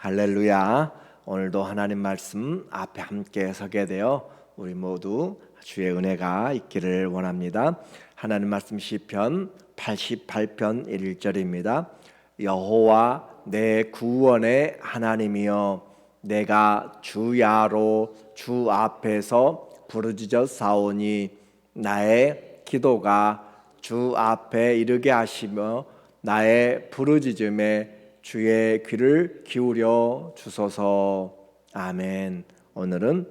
할렐루야. 오늘도 하나님 말씀 앞에 함께 서게 되어 우리 모두 주의 은혜가 있기를 원합니다. 하나님 말씀 시편 88편 1절입니다. 여호와 내 구원의 하나님이여, 내가 주야로 주 앞에서 부르짖어 싸우니 나의 기도가 주 앞에 이르게 하시며 나의 부르짖음에 주의 귀를 기울여 주소서. 아멘. 오늘은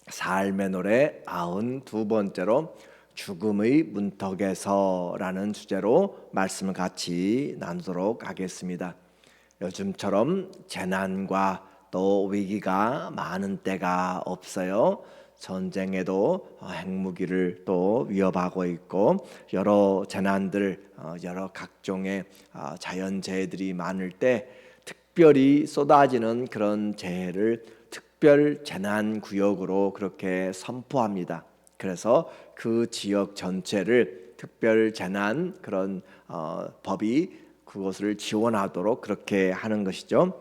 삶의 노래 92번째로 죽음의 문턱에서라는 주제로 말씀을 같이 나누도록 하겠습니다. 요즘처럼 재난과 또 위기가 많은 때가 없어요. 전쟁에도 핵무기를 또 위협하고 있고 여러 재난들, 여러 각종의 자연재해들이 많을 때 특별히 쏟아지는 그런 재해를 특별 재난 구역으로 그렇게 선포합니다. 그래서 그 지역 전체를 특별 재난 그런 법이 그것을 지원하도록 그렇게 하는 것이죠.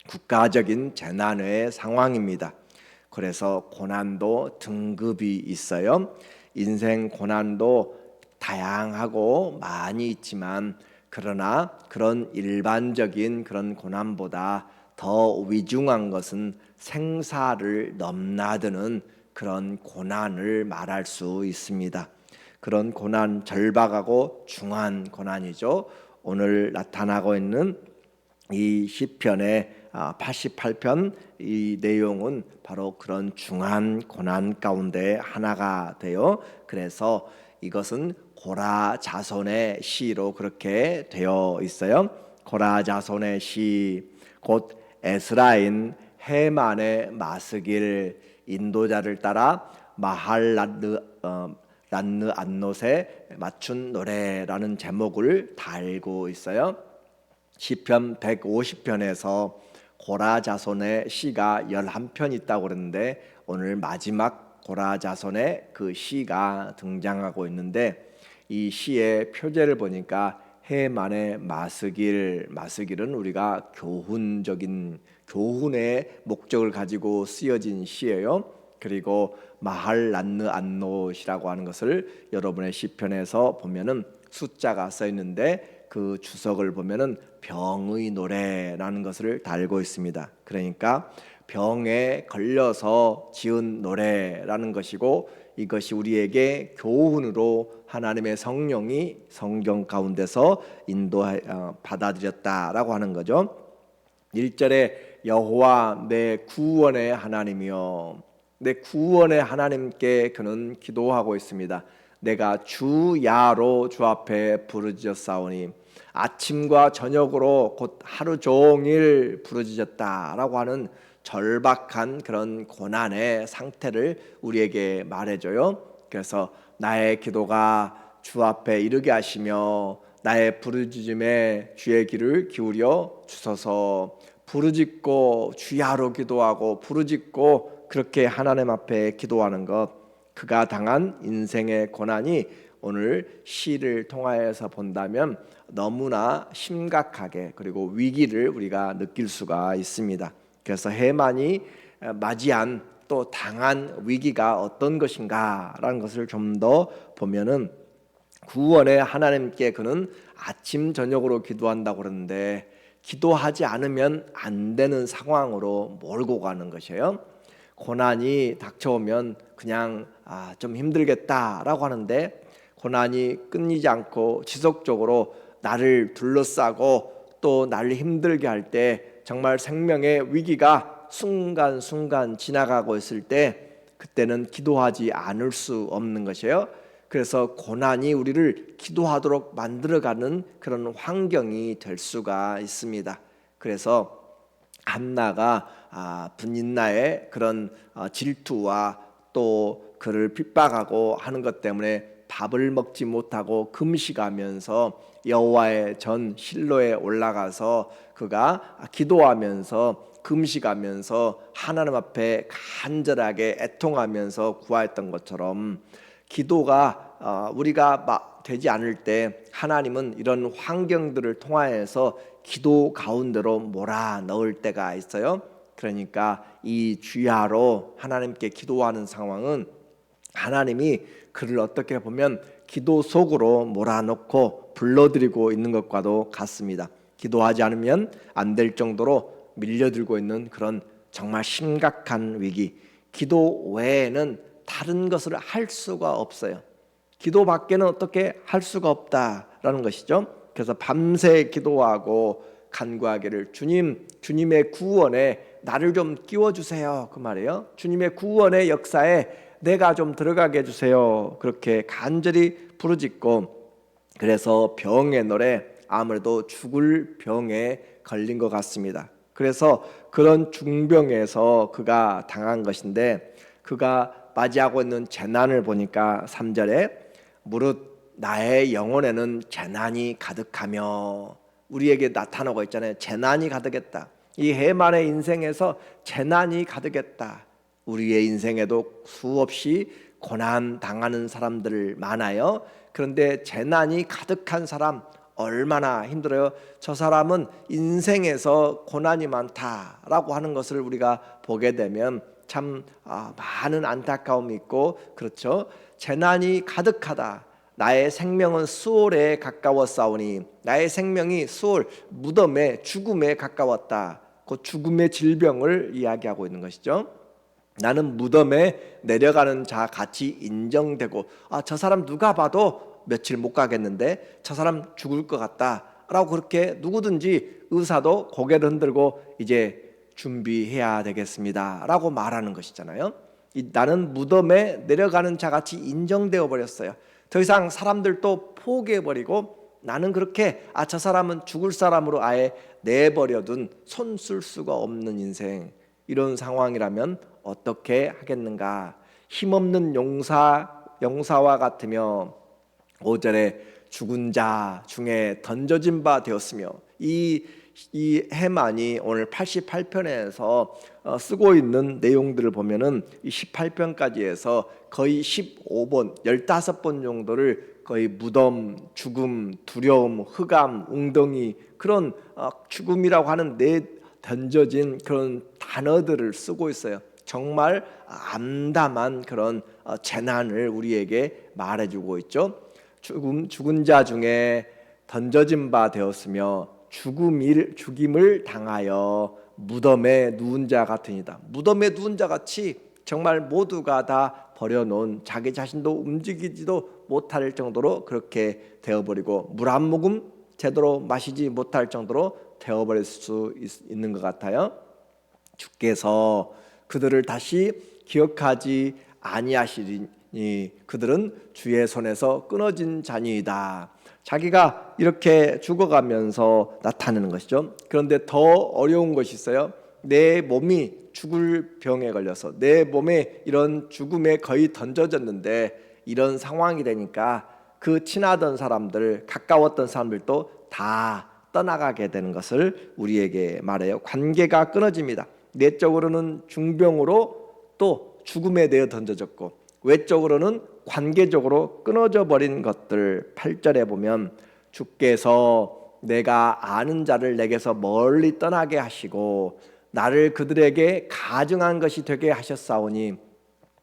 국가적인 재난의 상황입니다. 그래서 고난도 등급이 있어요. 인생 고난도 다양하고 많이 있지만 그러나 그런 일반적인 그런 고난보다 더 위중한 것은 생사를 넘나드는 그런 고난을 말할 수 있습니다. 그런 고난 절박하고 중한 고난이죠. 오늘 나타나고 있는 이 시편의 88편 이 내용은 바로 그런 중한 고난 가운데 하나가 돼요. 그래서 이것은 고라 자손의 시로 그렇게 되어 있어요. 고라 자손의 시, 곧 에스라인 헤만의 마스길 인도자를 따라 마할란느 안노세 맞춘 노래라는 제목을 달고 있어요. 시편 150편에서 고라 자손의 시가 11편 있다고 그러는데 오늘 마지막 고라 자손의 그 시가 등장하고 있는데 이 시의 표제를 보니까 해만의 마스길은 우리가 교훈의 목적을 가지고 쓰여진 시예요. 그리고 마할란느 안노시라고 하는 것을 여러분의 시편에서 보면은 숫자가 써 있는데 그 주석을 보면은 병의 노래라는 것을 달고 있습니다. 그러니까 병에 걸려서 지은 노래라는 것이고 이것이 우리에게 교훈으로 하나님의 성령이 성경 가운데서 받아들였다라고 하는 거죠. 1절에 여호와 내 구원의 하나님이여, 내 구원의 하나님께 그는 기도하고 있습니다. 내가 주야로 주 앞에 부르짖었사오니, 아침과 저녁으로 곧 하루 종일 부르짖었다라고 하는 절박한 그런 고난의 상태를 우리에게 말해줘요. 그래서 나의 기도가 주 앞에 이르게 하시며 나의 부르짖음에 주의 귀를 기울여 주소서. 부르짖고 주야로 기도하고 부르짖고 그렇게 하나님 앞에 기도하는 것, 그가 당한 인생의 고난이 오늘 시를 통하여서 본다면 너무나 심각하게 그리고 위기를 우리가 느낄 수가 있습니다. 그래서 해만이 맞이한 또 당한 위기가 어떤 것인가라는 것을 좀 더 보면은 구원의 하나님께 그는 아침 저녁으로 기도한다고 그러는데 기도하지 않으면 안 되는 상황으로 몰고 가는 것이에요. 고난이 닥쳐오면 그냥 좀 힘들겠다라고 하는데 고난이 끊이지 않고 지속적으로 나를 둘러싸고 또 나를 힘들게 할 때 정말 생명의 위기가 순간순간 지나가고 있을 때 그때는 기도하지 않을 수 없는 것이에요. 그래서 고난이 우리를 기도하도록 만들어가는 그런 환경이 될 수가 있습니다. 그래서 한나가 분인나의 그런 질투와 또 그를 핍박하고 하는 것 때문에 밥을 먹지 못하고 금식하면서 여호와의 전 실로에 올라가서 그가 기도하면서 금식하면서 하나님 앞에 간절하게 애통하면서 구하였던 것처럼 기도가 우리가 되지 않을 때 하나님은 이런 환경들을 통하여서 기도 가운데로 몰아넣을 때가 있어요. 그러니까 이 주야로 하나님께 기도하는 상황은 하나님이 그를 어떻게 보면 기도 속으로 몰아넣고 불러들이고 있는 것과도 같습니다. 기도하지 않으면 안 될 정도로 밀려들고 있는 그런 정말 심각한 위기. 기도 외에는 다른 것을 할 수가 없어요. 기도밖에는 어떻게 할 수가 없다라는 것이죠. 그래서 밤새 기도하고 간구하기를 주님의 구원에 나를 좀 끼워주세요, 그 말이에요. 주님의 구원의 역사에 내가 좀 들어가게 해주세요, 그렇게 간절히 부르짖고, 그래서 병의 노래, 아무래도 죽을 병에 걸린 것 같습니다. 그래서 그런 중병에서 그가 당한 것인데, 그가 맞이하고 있는 재난을 보니까 3절에 무릇 나의 영혼에는 재난이 가득하며, 우리에게 나타나고 있잖아요. 재난이 가득했다. 이 해만의 인생에서 재난이 가득했다. 우리의 인생에도 수없이 고난 당하는 사람들 많아요. 그런데 재난이 가득한 사람 얼마나 힘들어요. 저 사람은 인생에서 고난이 많다라고 하는 것을 우리가 보게 되면 참 많은 안타까움이 있고, 그렇죠. 재난이 가득하다. 나의 생명은 수월에 가까웠사오니, 나의 생명이 수월, 무덤에, 죽음에 가까웠다. 그 죽음의 질병을 이야기하고 있는 것이죠. 나는 무덤에 내려가는 자 같이 인정되고, 저 사람 누가 봐도 며칠 못 가겠는데 저 사람 죽을 것 같다 라고 그렇게 누구든지 의사도 고개를 흔들고 이제 준비해야 되겠습니다 라고 말하는 것이잖아요. 나는 무덤에 내려가는 자 같이 인정되어 버렸어요. 더 이상 사람들도 포기해버리고, 나는 그렇게 저 사람은 죽을 사람으로 아예 내버려둔, 손 쓸 수가 없는 인생, 이런 상황이라면 어떻게 하겠는가. 힘없는 용사와 같으며 5절에 죽은 자 중에 던져진 바 되었으며, 이 해만이 오늘 88편에서 쓰고 있는 내용들을 보면은 이 18편까지 해서 거의 15번, 15번 정도를 거의 무덤, 죽음, 두려움, 흑암, 웅덩이, 그런 죽음이라고 하는 던져진 그런 단어들을 쓰고 있어요. 정말 암담한 그런 재난을 우리에게 말해주고 있죠. 죽은 자 중에 던져진 바 되었으며 죽임을 당하여 무덤에 누운 자 같으니다. 무덤에 누운 자 같이 정말 모두가 다 버려놓은, 자기 자신도 움직이지도 못할 정도로 그렇게 되어버리고, 물 한 모금 제대로 마시지 못할 정도로 되어버릴 수 있는 것 같아요. 주께서 그들을 다시 기억하지 아니하시리니 그들은 주의 손에서 끊어진 자니이다. 자기가 이렇게 죽어가면서 나타내는 것이죠. 그런데 더 어려운 것이 있어요. 내 몸이 죽을 병에 걸려서 내 몸에 이런 죽음에 거의 던져졌는데, 이런 상황이 되니까 그 친하던 사람들, 가까웠던 사람들도 다 떠나가게 되는 것을 우리에게 말해요. 관계가 끊어집니다. 내적으로는 중병으로 또 죽음에 내어 던져졌고, 외적으로는 관계적으로 끊어져 버린 것들. 8절에 보면 주께서 내가 아는 자를 내게서 멀리 떠나게 하시고 나를 그들에게 가증한 것이 되게 하셨사오니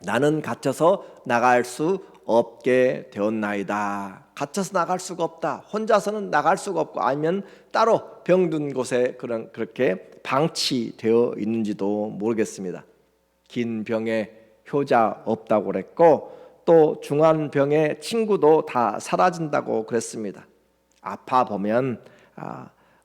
나는 갇혀서 나갈 수 없게 되었나이다. 갇혀서 나갈 수가 없다. 혼자서는 나갈 수가 없고, 아니면 따로 병든 곳에 그렇게 방치되어 있는지도 모르겠습니다. 긴 병에 효자 없다고 그랬고, 또 중한 병에 친구도 다 사라진다고 그랬습니다. 아파 보면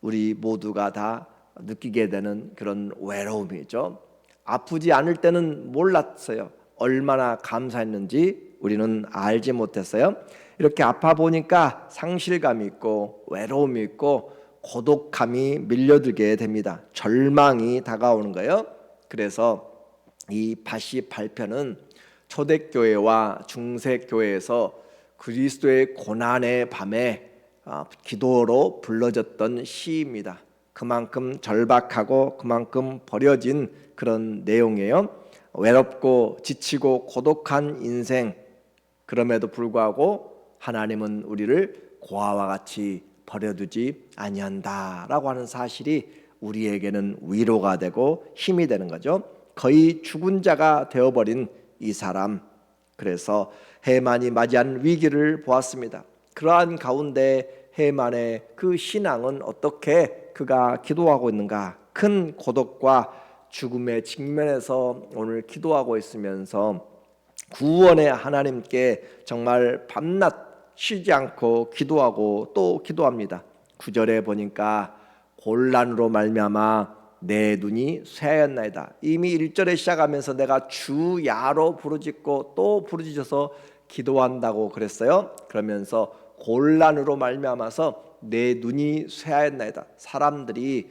우리 모두가 다 느끼게 되는 그런 외로움이죠. 아프지 않을 때는 몰랐어요. 얼마나 감사했는지 우리는 알지 못했어요. 이렇게 아파 보니까 상실감이 있고 외로움이 있고 고독함이 밀려들게 됩니다. 절망이 다가오는 거예요. 그래서 이 88편은 초대교회와 중세교회에서 그리스도의 고난의 밤에 기도로 불러졌던 시입니다. 그만큼 절박하고 그만큼 버려진 그런 내용이에요. 외롭고 지치고 고독한 인생, 그럼에도 불구하고 하나님은 우리를 고아와 같이 버려두지 아니한다라고 하는 사실이 우리에게는 위로가 되고 힘이 되는 거죠. 거의 죽은 자가 되어버린 이 사람, 그래서 해만이 맞이한 위기를 보았습니다. 그러한 가운데 해만의 그 신앙은 어떻게 그가 기도하고 있는가? 큰 고독과 죽음의 직면에서 오늘 기도하고 있으면서 구원의 하나님께 정말 밤낮 쉬지 않고 기도하고 또 기도합니다. 9절에 보니까 곤란으로 말미암아 내 눈이 쇠하였나이다. 이미 1절에 시작하면서 내가 주야로 부르짖고 또 부르짖어서 기도한다고 그랬어요. 그러면서 곤란으로 말미암아서 내 눈이 쇠하였나이다. 사람들이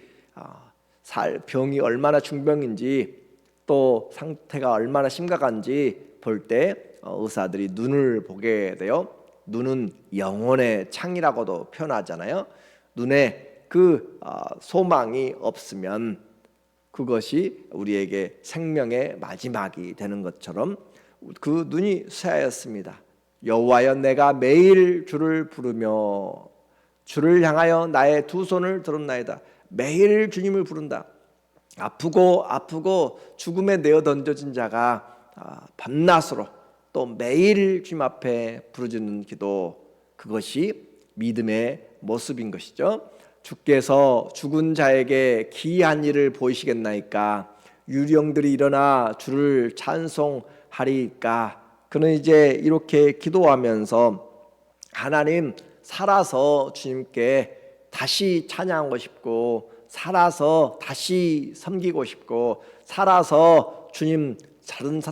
병이 얼마나 중병인지 또 상태가 얼마나 심각한지 볼 때 의사들이 눈을 보게 돼요. 눈은 영혼의 창이라고도 표현하잖아요. 눈에 그 소망이 없으면 그것이 우리에게 생명의 마지막이 되는 것처럼 그 눈이 쇠하였습니다. 여호와여, 내가 매일 주를 부르며 주를 향하여 나의 두 손을 들었나이다. 매일 주님을 부른다. 아프고 죽음에 내어 던져진 자가 밤낮으로 또 매일 주님 앞에 부르짖는 기도, 그것이 믿음의 모습인 것이죠. 주께서 죽은 자에게 기이한 일을 보이시겠나이까? 유령들이 일어나 주를 찬송하리까? 그는 이제 이렇게 기도하면서 하나님, 살아서 주님께 다시 찬양하고 싶고, 살아서 다시 섬기고 싶고, 살아서 주님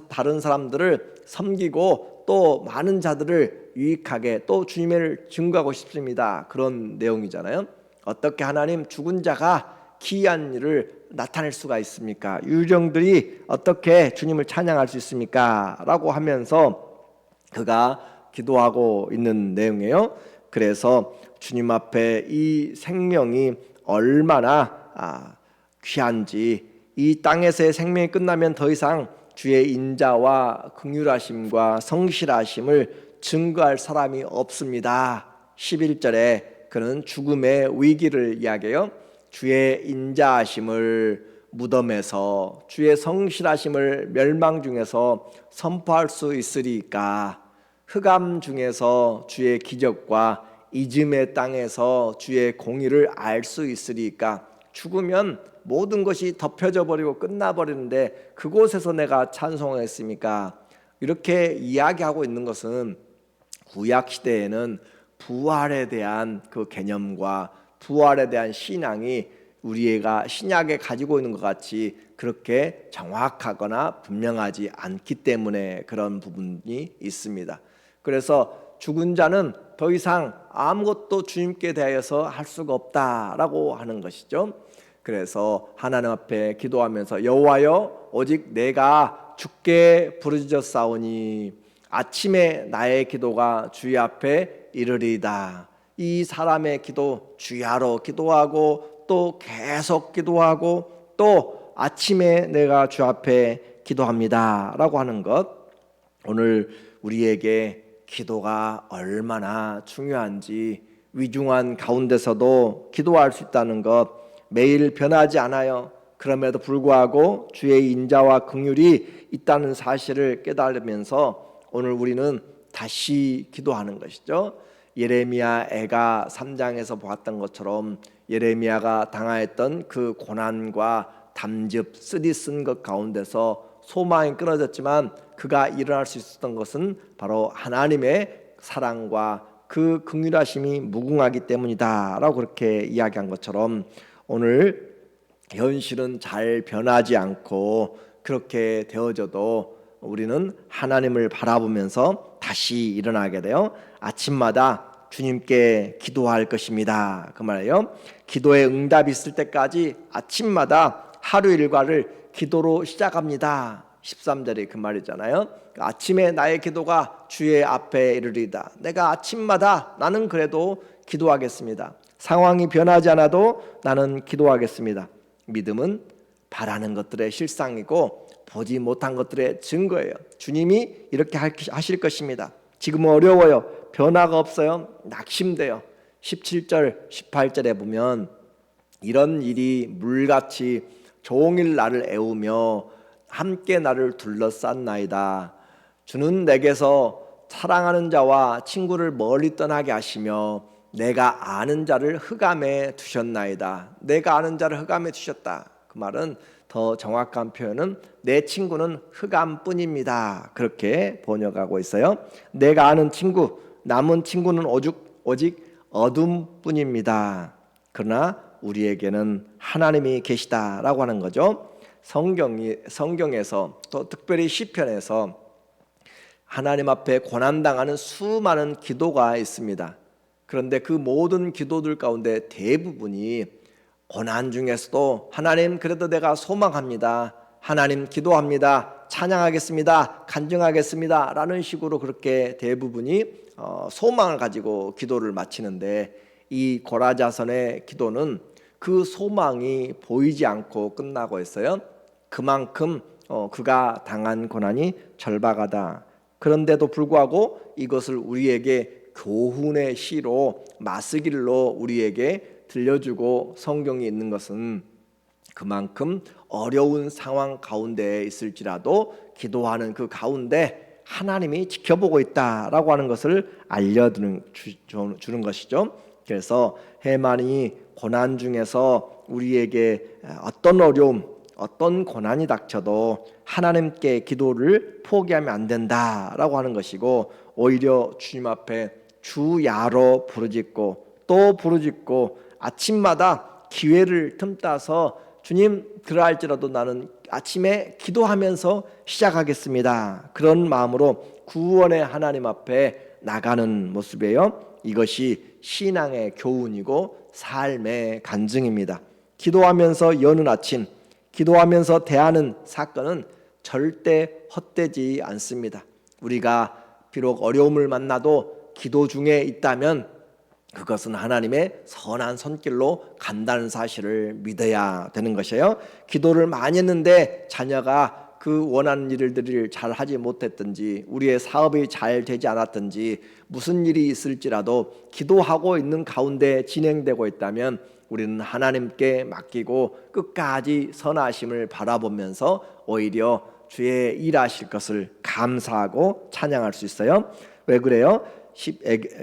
다른 사람들을 섬기고 또 많은 자들을 유익하게 또 주님을 증거하고 싶습니다. 그런 내용이잖아요. 어떻게 하나님, 죽은 자가 기이한 일을 나타낼 수가 있습니까? 유령들이 어떻게 주님을 찬양할 수 있습니까? 라고 하면서 그가 기도하고 있는 내용이에요. 그래서 주님 앞에 이 생명이 얼마나 귀한지, 이 땅에서의 생명이 끝나면 더 이상 주의 인자와 긍휼하심과 성실하심을 증거할 사람이 없습니다. 11절에 그는 죽음의 위기를 이야기해요. 주의 인자하심을 무덤에서, 주의 성실하심을 멸망 중에서 선포할 수 있으리까? 흑암 중에서 주의 기적과 이즘의 땅에서 주의 공의를 알 수 있으리까? 죽으면 모든 것이 덮여져 버리고 끝나버리는데 그곳에서 내가 찬송했습니까? 이렇게 이야기하고 있는 것은 구약 시대에는 부활에 대한 그 개념과 부활에 대한 신앙이 우리가 신약에 가지고 있는 것 같이 그렇게 정확하거나 분명하지 않기 때문에 그런 부분이 있습니다. 그래서 죽은 자는 더 이상 아무것도 주님께 대하여서 할 수가 없다라고 하는 것이죠. 그래서 하나님 앞에 기도하면서 여호와여, 오직 내가 주께 부르짖었사오니 아침에 나의 기도가 주의 앞에 이르리이다. 이 사람의 기도, 주야로 기도하고 또 계속 기도하고 또 아침에 내가 주 앞에 기도합니다 라고 하는 것, 오늘 우리에게 기도가 얼마나 중요한지, 위중한 가운데서도 기도할 수 있다는 것, 매일 변하지 않아요. 그럼에도 불구하고 주의 인자와 긍휼이 있다는 사실을 깨달으면서 오늘 우리는 다시 기도하는 것이죠. 예레미야 애가 3장에서 보았던 것처럼 예레미야가 당하였던 그 고난과 담즙, 쓰디쓴 것 가운데서 소망이 끊어졌지만 그가 일어날 수 있었던 것은 바로 하나님의 사랑과 그 긍휼하심이 무궁하기 때문이다 라고 그렇게 이야기한 것처럼 오늘 현실은 잘 변하지 않고 그렇게 되어져도 우리는 하나님을 바라보면서 다시 일어나게 돼요. 아침마다 주님께 기도할 것입니다. 그 말이에요. 기도의 응답이 있을 때까지 아침마다 하루 일과를 기도로 시작합니다. 13절이 그 말이잖아요. 아침에 나의 기도가 주의 앞에 이르리다. 내가 아침마다 나는 그래도 기도하겠습니다. 상황이 변하지 않아도 나는 기도하겠습니다. 믿음은 바라는 것들의 실상이고 보지 못한 것들의 증거예요. 주님이 이렇게 하실 것입니다. 지금은 어려워요. 변화가 없어요. 낙심돼요. 17절 18절에 보면 이런 일이 물같이 종일 나를 애우며 함께 나를 둘러쌌나이다. 주는 내게서 사랑하는 자와 친구를 멀리 떠나게 하시며 내가 아는 자를 흑암에 두셨나이다. 내가 아는 자를 흑암에 두셨다. 그 말은 더 정확한 표현은 내 친구는 흑암뿐입니다. 그렇게 번역하고 있어요. 내가 아는 친구, 남은 친구는 오직 어둠뿐입니다. 그러나 우리에게는 하나님이 계시다라고 하는 거죠. 성경에서 또 특별히 시편에서 하나님 앞에 고난당하는 수많은 기도가 있습니다. 그런데 그 모든 기도들 가운데 대부분이 고난 중에서도 하나님 그래도 내가 소망합니다. 하나님 기도합니다. 찬양하겠습니다. 간증하겠습니다. 라는 식으로 그렇게 대부분이 소망을 가지고 기도를 마치는데 이 고라자선의 기도는 그 소망이 보이지 않고 끝나고 있어요. 그만큼 그가 당한 고난이 절박하다. 그런데도 불구하고 이것을 우리에게 교훈의 시로 마스길로 우리에게 들려주고 성경이 있는 것은 그만큼 어려운 상황 가운데에 있을지라도 기도하는 그 가운데 하나님이 지켜보고 있다라고 하는 것을 알려주는 것이죠. 그래서 해만이 고난 중에서 우리에게 어떤 어려움, 어떤 고난이 닥쳐도 하나님께 기도를 포기하면 안 된다라고 하는 것이고, 오히려 주님 앞에 주야로 부르짖고 또 부르짖고 아침마다 기회를 틈타서 주님 그러할지라도 나는 아침에 기도하면서 시작하겠습니다. 그런 마음으로 구원의 하나님 앞에 나가는 모습이에요. 이것이 신앙의 교훈이고 삶의 간증입니다. 기도하면서 여는 아침, 기도하면서 대하는 사건은 절대 헛되지 않습니다. 우리가 비록 어려움을 만나도 기도 중에 있다면 그것은 하나님의 선한 손길로 간다는 사실을 믿어야 되는 것이에요. 기도를 많이 했는데 자녀가 그 원하는 일들을 잘 하지 못했든지 우리의 사업이 잘 되지 않았든지 무슨 일이 있을지라도 기도하고 있는 가운데 진행되고 있다면 우리는 하나님께 맡기고 끝까지 선하심을 바라보면서 오히려 주의 일하실 것을 감사하고 찬양할 수 있어요. 왜 그래요?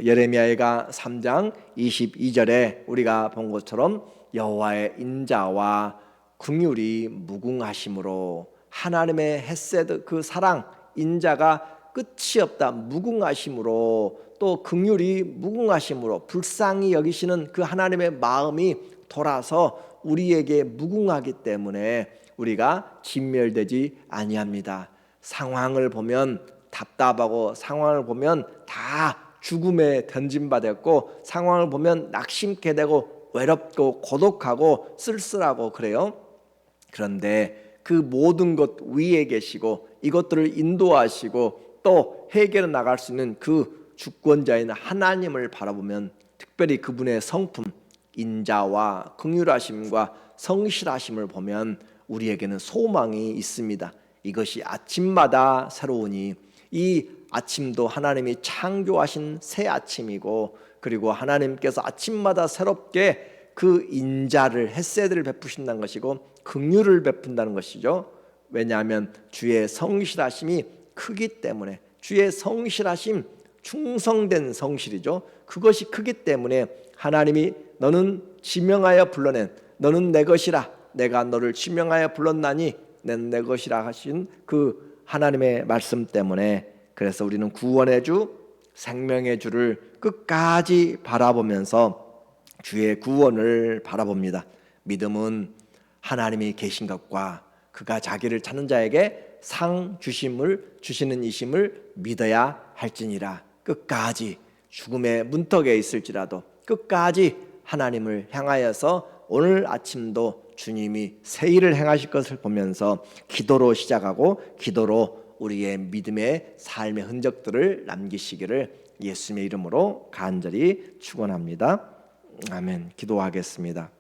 예레미야가 3장 22절에 우리가 본 것처럼 여호와의 인자와 긍휼이 무궁하심으로, 하나님의 헤세드 그 사랑 인자가 끝이 없다 무궁하심으로, 또 긍휼이 무궁하심으로 불쌍히 여기시는 그 하나님의 마음이 돌아서 우리에게 무궁하기 때문에 우리가 진멸되지 아니합니다. 상황을 보면 답답하고 상황을 보면 다 죽음에 던짐받았고 상황을 보면 낙심케 되고 외롭고 고독하고 쓸쓸하고 그래요. 그런데 그 모든 것 위에 계시고 이것들을 인도하시고 또 해결해 나갈 수 있는 그 주권자인 하나님을 바라보면 특별히 그분의 성품 인자와 긍휼하심과 성실하심을 보면 우리에게는 소망이 있습니다. 이것이 아침마다 새로우니 이 아침도 하나님이 창조하신 새 아침이고, 그리고 하나님께서 아침마다 새롭게 그 인자를 헤세드를 베푸신다는 것이고 긍휼을 베푼다는 것이죠. 왜냐하면 주의 성실하심이 크기 때문에, 주의 성실하심 충성된 성실이죠. 그것이 크기 때문에 하나님이 너는 지명하여 불러낸, 너는 내 것이라, 내가 너를 지명하여 불렀나니 넌 내 것이라 하신 그 하나님의 말씀 때문에, 그래서 우리는 구원의 주, 생명의 주를 끝까지 바라보면서 주의 구원을 바라봅니다. 믿음은 하나님이 계신 것과 그가 자기를 찾는 자에게 상 주시는 이심을 믿어야 할지니라. 끝까지 죽음의 문턱에 있을지라도 끝까지 하나님을 향하여서 오늘 아침도 주님이 새 일을 행하실 것을 보면서 기도로 시작하고 기도로 우리의 믿음의 삶의 흔적들을 남기시기를 예수님의 이름으로 간절히 축원합니다. 아멘. 기도하겠습니다.